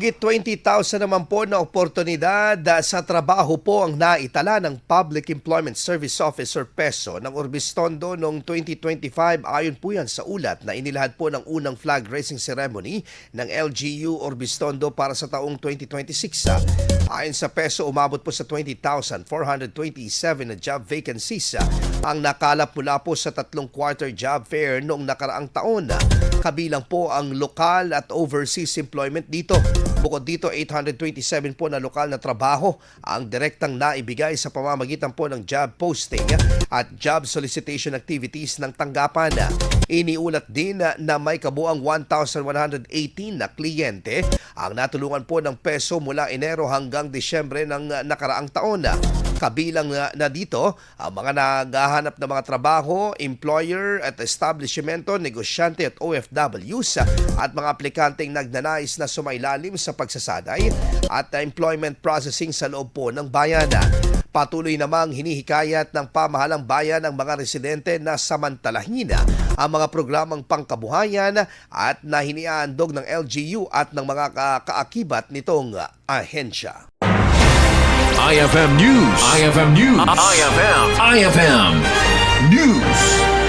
Higit 20,000 naman po na oportunidad sa trabaho po ang naitala ng Public Employment Service Officer PESO ng Orbistondo noong 2025. Ayon po yan sa ulat na inilahad po ng unang flag raising ceremony ng LGU Orbistondo para sa taong 2026. Ayon sa PESO, umabot po sa 20,427 na job vacancies ang nakalap mula po sa tatlong quarter job fair noong nakaraang taon. Kabilang po ang lokal at overseas employment dito. Bukod dito, 827 po na lokal na trabaho ang direktang naibigay sa pamamagitan po ng job posting at job solicitation activities ng tanggapan. Iniulat din na may kabuang 1,118 na kliyente ang natulungan po ng PESO mula Enero hanggang Disyembre ng nakaraang taon. Kabilang na dito ang mga naghahanap ng mga trabaho, employer at establishmento, negosyante at OFWs at mga aplikanteng nagnanais na sumailalim sa pagsasanay at employment processing sa loob po ng bayan. Patuloy namang hinihikayat ng pamahalang bayan ang mga residente na samantalahin ang mga programang pangkabuhayan at na hiniaandog ng LGU at ng mga kaakibat nitong ahensya. IFM News. IFM News. IFM News.